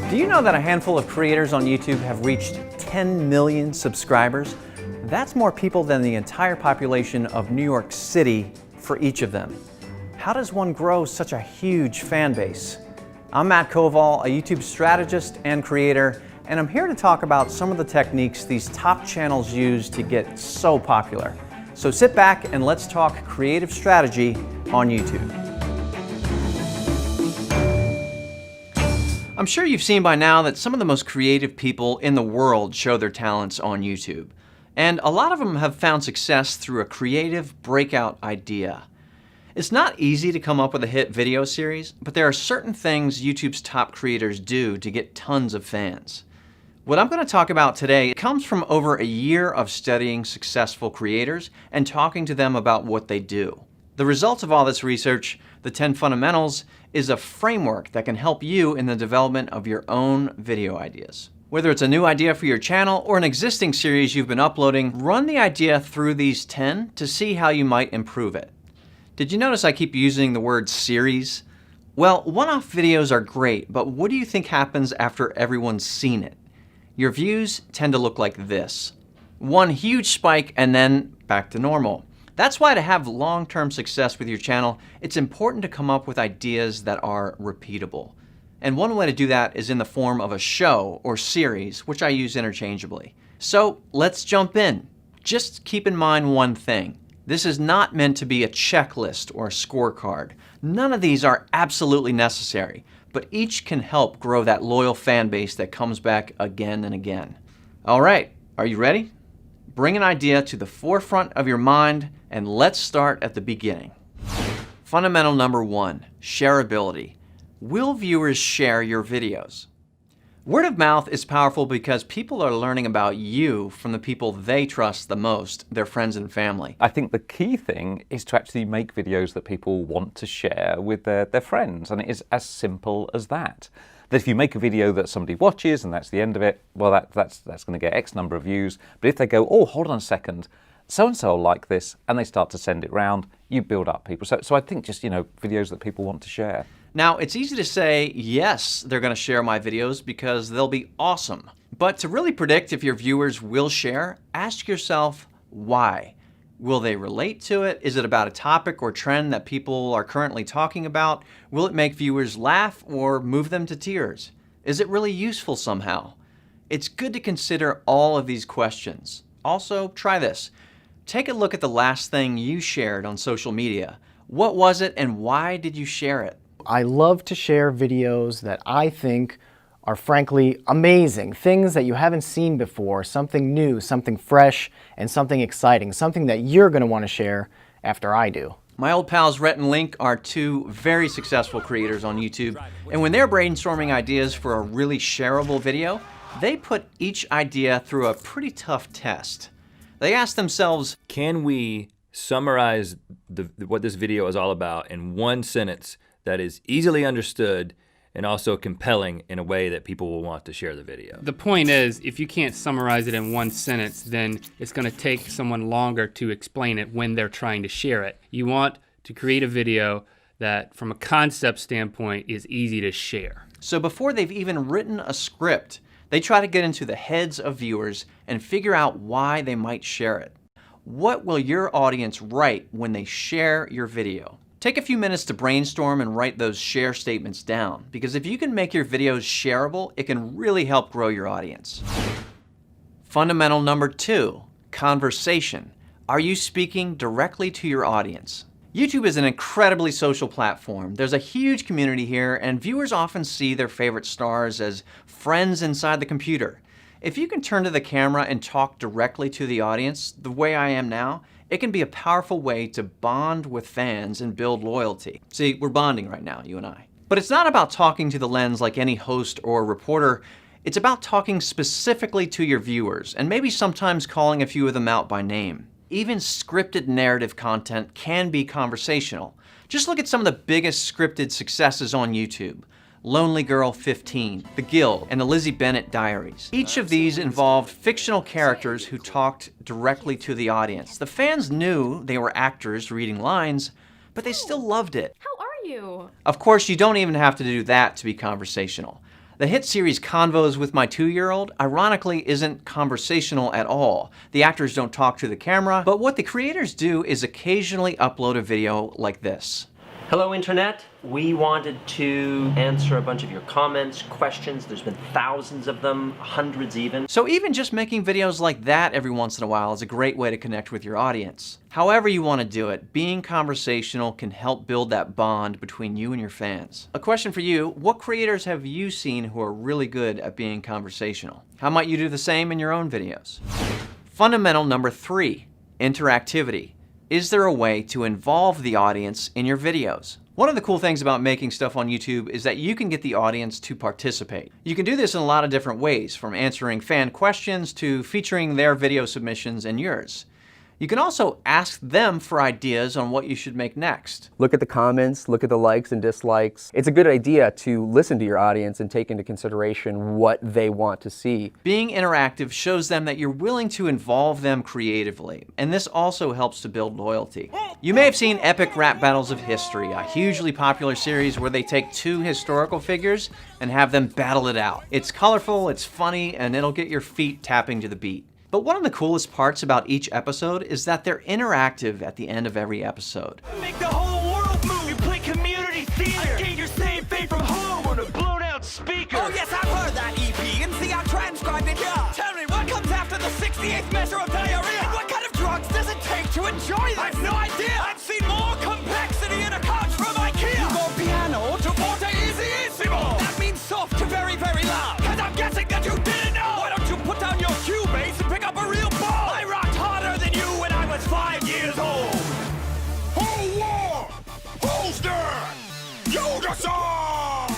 Do you know that a handful of creators on YouTube have reached 10 million subscribers? That's more people than the entire population of New York City for each of them. How does one grow such a huge fan base? I'm Matt Koval, a YouTube strategist and creator, and I'm here to talk about some of the techniques these top channels use to get so popular. So sit back and let's talk creative strategy on YouTube. I'm sure you've seen by now that some of the most creative people in the world show their talents on YouTube. And a lot of them have found success through a creative breakout idea. It's not easy to come up with a hit video series, but there are certain things YouTube's top creators do to get tons of fans. What I'm going to talk about today comes from over a year of studying successful creators and talking to them about what they do. The result of all this research, the 10 Fundamentals, is a framework that can help you in the development of your own video ideas. Whether it's a new idea for your channel or an existing series you've been uploading, run the idea through these 10 to see how you might improve it. Did you notice I keep using the word series? Well, one-off videos are great, but what do you think happens after everyone's seen it? Your views tend to look like this. One huge spike and then back to normal. That's why to have long-term success with your channel, it's important to come up with ideas that are repeatable. And one way to do that is in the form of a show or series, which I use interchangeably. So let's jump in. Just keep in mind one thing. This is not meant to be a checklist or a scorecard. None of these are absolutely necessary, but each can help grow that loyal fan base that comes back again and again. All right, are you ready? Bring an idea to the forefront of your mind and let's start at the beginning. Fundamental number 1, shareability. Will viewers share your videos? Word of mouth is powerful because people are learning about you from the people they trust the most, their friends and family. I think the key thing is to actually make videos that people want to share with their friends, and it is as simple as that. That if you make a video that somebody watches and that's the end of it, well, that's going to get X number of views. But if they go, oh, hold on a second, so-and-so will like this, and they start to send it round, you build up people. So I think just, videos that people want to share. Now, it's easy to say, yes, they're going to share my videos because they'll be awesome. But to really predict if your viewers will share, ask yourself why. Will they relate to it? Is it about a topic or trend that people are currently talking about? Will it make viewers laugh or move them to tears? Is it really useful somehow? It's good to consider all of these questions. Also, try this. Take a look at the last thing you shared on social media. What was it and why did you share it? I love to share videos that I think are frankly amazing, things that you haven't seen before, something new, something fresh, and something exciting, something that you're going to want to share after I do. My old pals Rhett and Link are two very successful creators on YouTube, and when they're brainstorming ideas for a really shareable video, they put each idea through a pretty tough test. They ask themselves, can we summarize what this video is all about in one sentence that is easily understood and also compelling in a way that people will want to share the video? The point is, if you can't summarize it in one sentence, then it's going to take someone longer to explain it when they're trying to share it. You want to create a video that, from a concept standpoint, is easy to share. So before they've even written a script, they try to get into the heads of viewers and figure out why they might share it. What will your audience write when they share your video? Take a few minutes to brainstorm and write those share statements down, because if you can make your videos shareable, it can really help grow your audience. Fundamental number 2, conversation. Are you speaking directly to your audience? YouTube is an incredibly social platform. There's a huge community here, and viewers often see their favorite stars as friends inside the computer. If you can turn to the camera and talk directly to the audience, the way I am now, it can be a powerful way to bond with fans and build loyalty. See, we're bonding right now, you and I. But it's not about talking to the lens like any host or reporter. It's about talking specifically to your viewers, and maybe sometimes calling a few of them out by name. Even scripted narrative content can be conversational. Just look at some of the biggest scripted successes on YouTube. Lonely Girl 15, The Guild, and the Lizzie Bennett Diaries. Each of these involved fictional characters who talked directly to the audience. The fans knew they were actors reading lines, but they still loved it. How are you? Of course, you don't even have to do that to be conversational. The hit series Convos with My 2-Year-Old ironically isn't conversational at all. The actors don't talk to the camera, but what the creators do is occasionally upload a video like this. Hello Internet, we wanted to answer a bunch of your comments, questions. There's been thousands of them, hundreds even. So even just making videos like that every once in a while is a great way to connect with your audience. However you want to do it, being conversational can help build that bond between you and your fans. A question for you, what creators have you seen who are really good at being conversational? How might you do the same in your own videos? Fundamental number 3, interactivity. Is there a way to involve the audience in your videos? One of the cool things about making stuff on YouTube is that you can get the audience to participate. You can do this in a lot of different ways, from answering fan questions to featuring their video submissions and yours. You can also ask them for ideas on what you should make next. Look at the comments, look at the likes and dislikes. It's a good idea to listen to your audience and take into consideration what they want to see. Being interactive shows them that you're willing to involve them creatively, and this also helps to build loyalty. You may have seen Epic Rap Battles of History, a hugely popular series where they take 2 historical figures and have them battle it out. It's colorful, it's funny, and it'll get your feet tapping to the beat. But one of the coolest parts about each episode is that they're interactive at the end of every episode. Make the whole world move. You play community theater. I gained your same fate from home on a blown out speaker. Oh yes, I've heard that EP and see I transcribed it here. Tell me, what comes after the 68th measure of diarrhea? And what kind of drugs does it take to enjoy this? I've no idea. I've seen more complexity in a couch from IKEA. You go piano to forte-issimo. That means soft to very, very loud. Cause I'm guessing that you didn't know. Why don't you put down your cue bass and pick up a real ball? I rocked harder than you when I was 5 years old. Whole war. Holster. You decide.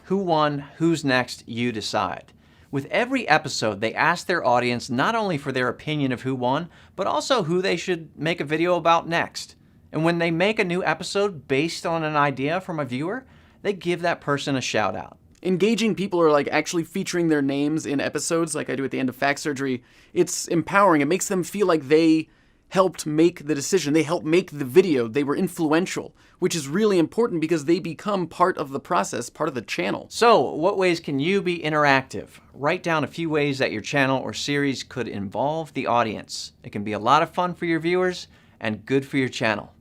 Who won, who's next, you decide. With every episode, they ask their audience not only for their opinion of who won, but also who they should make a video about next. And when they make a new episode based on an idea from a viewer, they give that person a shout out. Engaging people or like actually featuring their names in episodes like I do at the end of Fact Surgery, it's empowering. It makes them feel like they helped make the decision. They helped make the video. They were influential, which is really important because they become part of the process, part of the channel. So, what ways can you be interactive? Write down a few ways that your channel or series could involve the audience. It can be a lot of fun for your viewers and good for your channel.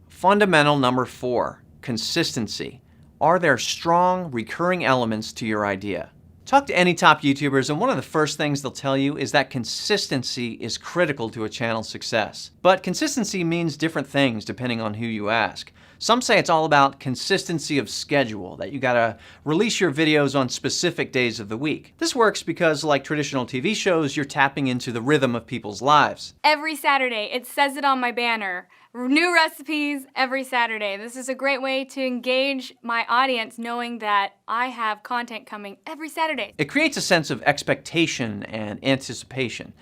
Fundamental number 4, consistency. Are there strong, recurring elements to your idea? Talk to any top YouTubers, and one of the first things they'll tell you is that consistency is critical to a channel's success. But consistency means different things depending on who you ask. Some say it's all about consistency of schedule, that you gotta release your videos on specific days of the week. This works because, like traditional TV shows, you're tapping into the rhythm of people's lives. Every Saturday, it says it on my banner. New recipes every Saturday. This is a great way to engage my audience knowing that I have content coming every Saturday. It creates a sense of expectation and anticipation.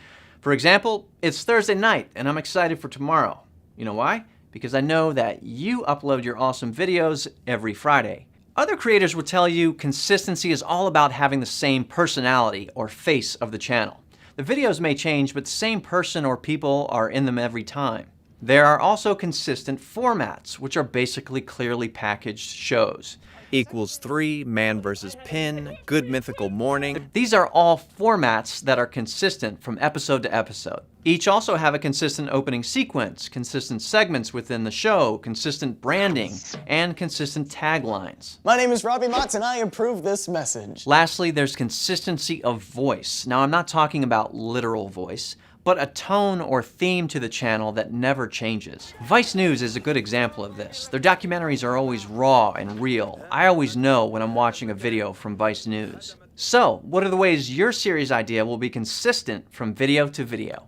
For example, it's Thursday night and I'm excited for tomorrow. You know why? Because I know that you upload your awesome videos every Friday. Other creators will tell you consistency is all about having the same personality or face of the channel. The videos may change, but the same person or people are in them every time. There are also consistent formats, which are basically clearly packaged shows. Equals 3, Man vs. Pin, Good Mythical Morning. These are all formats that are consistent from episode to episode. Each also have a consistent opening sequence, consistent segments within the show, consistent branding, and consistent taglines. My name is Robbie Motz and I approve this message. Lastly, there's consistency of voice. Now, I'm not talking about literal voice, but a tone or theme to the channel that never changes. Vice News is a good example of this. Their documentaries are always raw and real. I always know when I'm watching a video from Vice News. So, what are the ways your series idea will be consistent from video to video?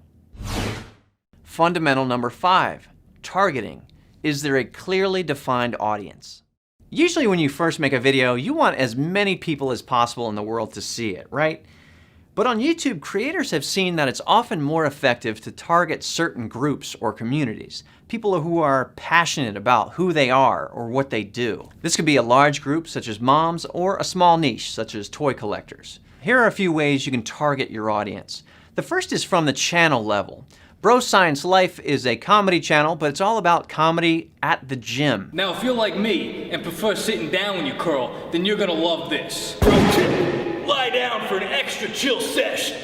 Fundamental number 5, targeting. Is there a clearly defined audience? Usually when you first make a video, you want as many people as possible in the world to see it, right? But on YouTube, creators have seen that it's often more effective to target certain groups or communities, people who are passionate about who they are or what they do. This could be a large group such as moms or a small niche such as toy collectors. Here are a few ways you can target your audience. The first is from the channel level. Bro Science Life is a comedy channel, but it's all about comedy at the gym. Now, if you're like me and prefer sitting down when you curl, then you're gonna love this. Pro tip, lie down for an extra chill sesh.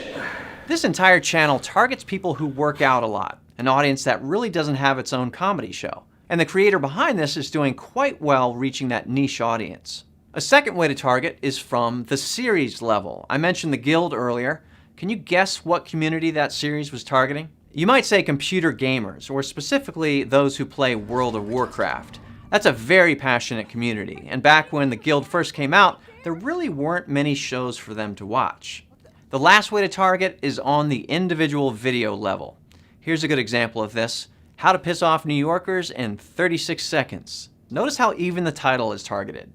This entire channel targets people who work out a lot, an audience that really doesn't have its own comedy show. And the creator behind this is doing quite well reaching that niche audience. A second way to target is from the series level. I mentioned the Guild earlier. Can you guess what community that series was targeting? You might say computer gamers, or specifically those who play World of Warcraft. That's a very passionate community, and back when the Guild first came out, there really weren't many shows for them to watch. The last way to target is on the individual video level. Here's a good example of this: How to Piss Off New Yorkers in 36 Seconds. Notice how even the title is targeted.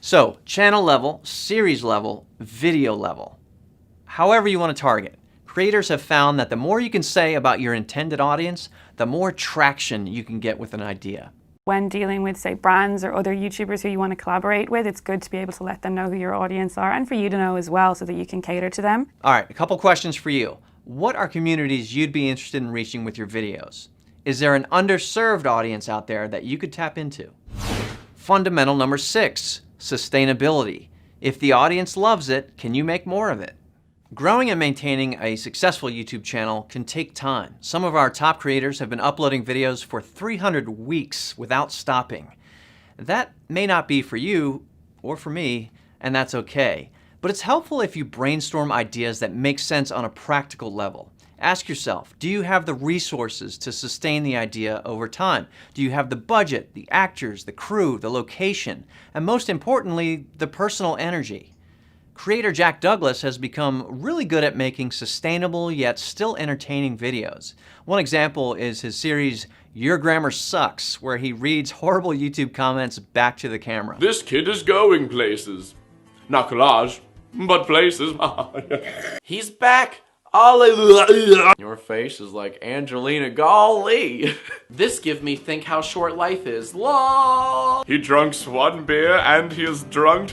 So, channel level, series level, video level. However you want to target. Creators have found that the more you can say about your intended audience, the more traction you can get with an idea. When dealing with, say, brands or other YouTubers who you want to collaborate with, it's good to be able to let them know who your audience are and for you to know as well so that you can cater to them. All right, a couple questions for you. What are communities you'd be interested in reaching with your videos? Is there an underserved audience out there that you could tap into? Fundamental number 6, sustainability. If the audience loves it, can you make more of it? Growing and maintaining a successful YouTube channel can take time. Some of our top creators have been uploading videos for 300 weeks without stopping. That may not be for you or for me, and that's okay. But it's helpful if you brainstorm ideas that make sense on a practical level. Ask yourself, do you have the resources to sustain the idea over time? Do you have the budget, the actors, the crew, the location, and most importantly, the personal energy? Creator Jack Douglas has become really good at making sustainable yet still entertaining videos. One example is his series, Your Grammar Sucks, where he reads horrible YouTube comments back to the camera. This kid is going places. Not collage, but places. He's back. Your face is like Angelina Golly. This give me think how short life is. LOL. He drunks one beer and he is drunk.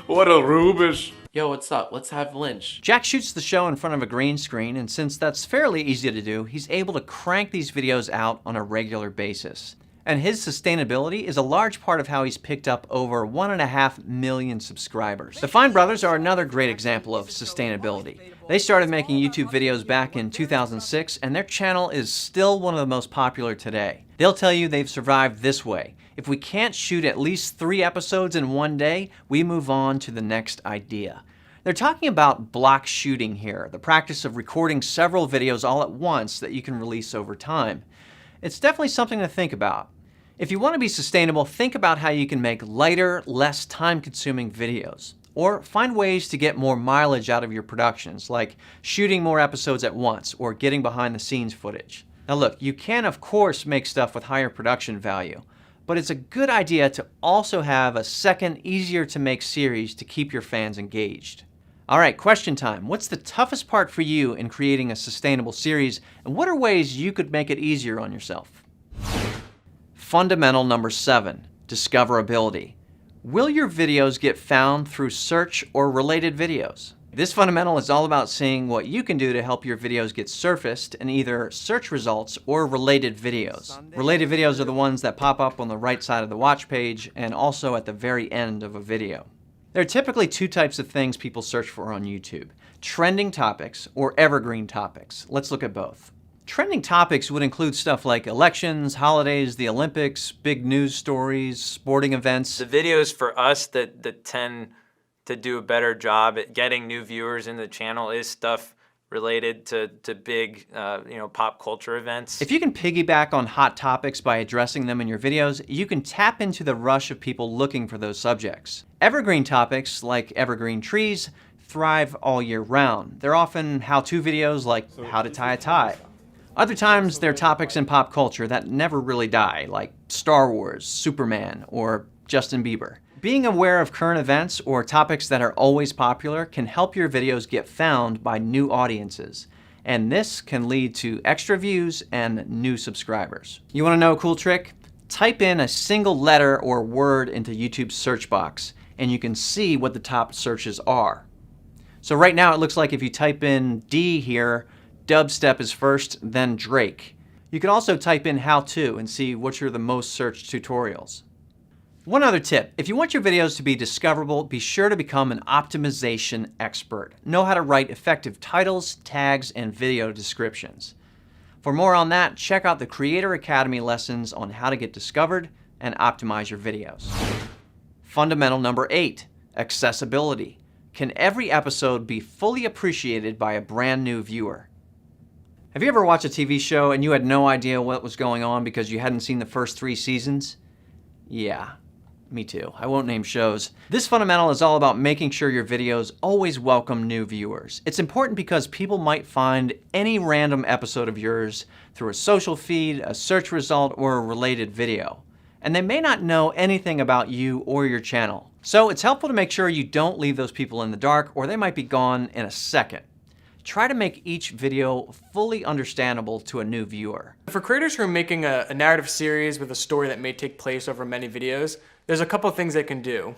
What a rubbish. Yo, what's up? Let's have lunch. Jack shoots the show in front of a green screen, and since that's fairly easy to do, he's able to crank these videos out on a regular basis. And his sustainability is a large part of how he's picked up over 1.5 million subscribers. The Fine Brothers are another great example of sustainability. They started making YouTube videos back in 2006, and their channel is still one of the most popular today. They'll tell you they've survived this way. If we can't shoot at least 3 episodes in one day, we move on to the next idea. They're talking about block shooting here, the practice of recording several videos all at once that you can release over time. It's definitely something to think about. If you want to be sustainable, think about how you can make lighter, less time-consuming videos. Or find ways to get more mileage out of your productions, like shooting more episodes at once or getting behind-the-scenes footage. Now look, you can of course make stuff with higher production value, but it's a good idea to also have a second, easier-to-make series to keep your fans engaged. All right, question time. What's the toughest part for you in creating a sustainable series, and what are ways you could make it easier on yourself? Fundamental number 7, discoverability. Will your videos get found through search or related videos? This fundamental is all about seeing what you can do to help your videos get surfaced in either search results or related videos. Related videos are the ones that pop up on the right side of the watch page and also at the very end of a video. There are typically 2 types of things people search for on YouTube: trending topics or evergreen topics. Let's look at both. Trending topics would include stuff like elections, holidays, the Olympics, big news stories, sporting events. The videos for us that tend to do a better job at getting new viewers in the channel is stuff related to big pop culture events. If you can piggyback on hot topics by addressing them in your videos, you can tap into the rush of people looking for those subjects. Evergreen topics, like evergreen trees, thrive all year round. They're often how-to videos like how to tie a tie. Other times, they're topics in pop culture that never really die, like Star Wars, Superman, or Justin Bieber. Being aware of current events or topics that are always popular can help your videos get found by new audiences. And this can lead to extra views and new subscribers. You want to know a cool trick? Type in a single letter or word into YouTube's search box, and you can see what the top searches are. So right now, it looks like if you type in D here, dubstep is first, then Drake. You can also type in how-to and see which are the most searched tutorials. One other tip, if you want your videos to be discoverable, be sure to become an optimization expert. Know how to write effective titles, tags, and video descriptions. For more on that, check out the Creator Academy lessons on how to get discovered and optimize your videos. Fundamental number 8, accessibility. Can every episode be fully appreciated by a brand new viewer? Have you ever watched a TV show and you had no idea what was going on because you hadn't seen the first 3 seasons? Yeah, me too. I won't name shows. This fundamental is all about making sure your videos always welcome new viewers. It's important because people might find any random episode of yours through a social feed, a search result, or a related video. And they may not know anything about you or your channel. So it's helpful to make sure you don't leave those people in the dark, or they might be gone in a second. Try to make each video fully understandable to a new viewer. For creators who are making a narrative series with a story that may take place over many videos, there's a couple of things they can do.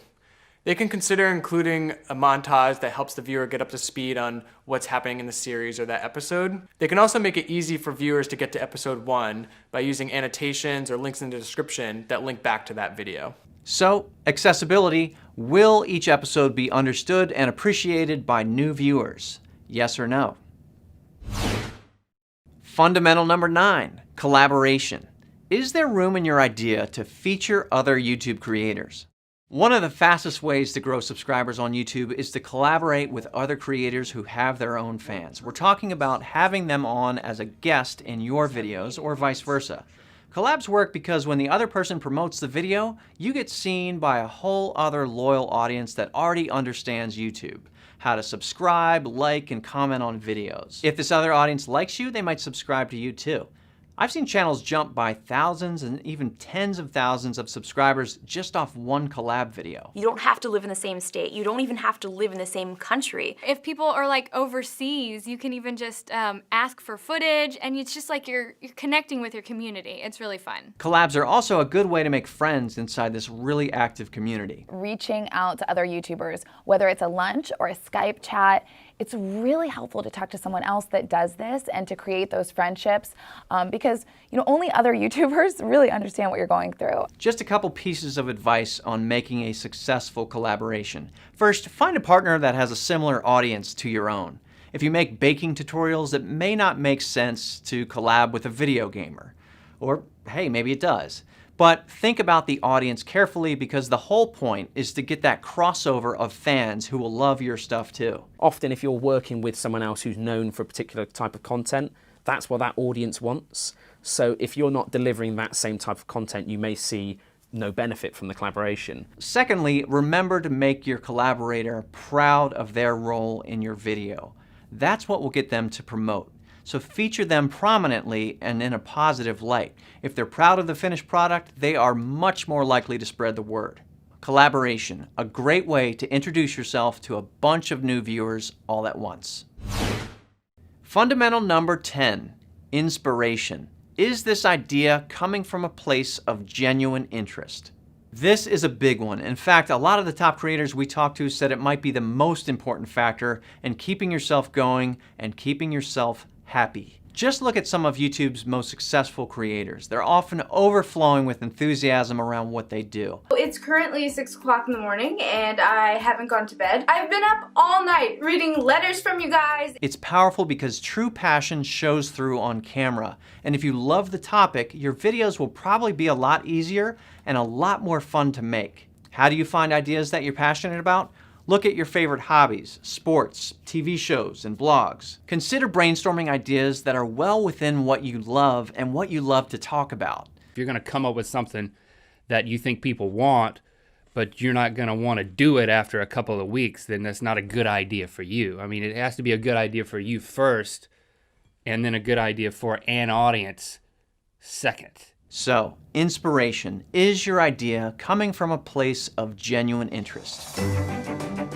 They can consider including a montage that helps the viewer get up to speed on what's happening in the series or that episode. They can also make it easy for viewers to get to episode 1 by using annotations or links in the description that link back to that video. So, accessibility. Will each episode be understood and appreciated by new viewers? Yes or no? Fundamental number 9, collaboration. Is there room in your idea to feature other YouTube creators? One of the fastest ways to grow subscribers on YouTube is to collaborate with other creators who have their own fans. We're talking about having them on as a guest in your videos or vice versa. Collabs work because when the other person promotes the video, you get seen by a whole other loyal audience that already understands YouTube, how to subscribe, like, and comment on videos. If this other audience likes you, they might subscribe to you too. I've seen channels jump by thousands and even tens of thousands of subscribers just off one collab video. You don't have to live in the same state. You don't even have to live in the same country. If people are like overseas, you can even just ask for footage, and it's just like you're connecting with your community. It's really fun. Collabs are also a good way to make friends inside this really active community. Reaching out to other YouTubers, whether it's a lunch or a Skype chat, it's really helpful to talk to someone else that does this and to create those friendships because only other YouTubers really understand what you're going through. Just a couple pieces of advice on making a successful collaboration. First, find a partner that has a similar audience to your own. If you make baking tutorials, it may not make sense to collab with a video gamer. Or, hey, maybe it does. But think about the audience carefully because the whole point is to get that crossover of fans who will love your stuff too. Often if you're working with someone else who's known for a particular type of content, that's what that audience wants. So if you're not delivering that same type of content, you may see no benefit from the collaboration. Secondly, remember to make your collaborator proud of their role in your video. That's what will get them to promote. So feature them prominently and in a positive light. If they're proud of the finished product, they are much more likely to spread the word. Collaboration, a great way to introduce yourself to a bunch of new viewers all at once. Fundamental number 10, inspiration. Is this idea coming from a place of genuine interest? This is a big one. In fact, a lot of the top creators we talked to said it might be the most important factor in keeping yourself going and keeping yourself happy. Just look at some of YouTube's most successful creators. They're often overflowing with enthusiasm around what they do. It's currently 6 o'clock in the morning and I haven't gone to bed. I've been up all night reading letters from you guys. It's powerful because true passion shows through on camera. And if you love the topic, your videos will probably be a lot easier and a lot more fun to make. How do you find ideas that you're passionate about? Look at your favorite hobbies, sports, TV shows, and blogs. Consider brainstorming ideas that are well within what you love and what you love to talk about. If you're gonna come up with something that you think people want, but you're not gonna wanna do it after a couple of weeks, then that's not a good idea for you. I mean, it has to be a good idea for you first, and then a good idea for an audience second. So, inspiration. Is your idea coming from a place of genuine interest?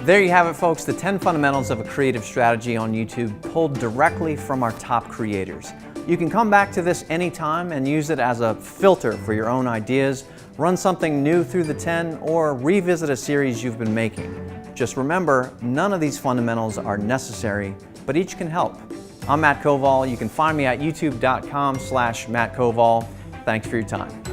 There you have it, folks, the 10 fundamentals of a creative strategy on YouTube pulled directly from our top creators. You can come back to this anytime and use it as a filter for your own ideas, run something new through the 10, or revisit a series you've been making. Just remember, none of these fundamentals are necessary, but each can help. I'm Matt Koval. You can find me at youtube.com/Matt Koval. Thanks for your time.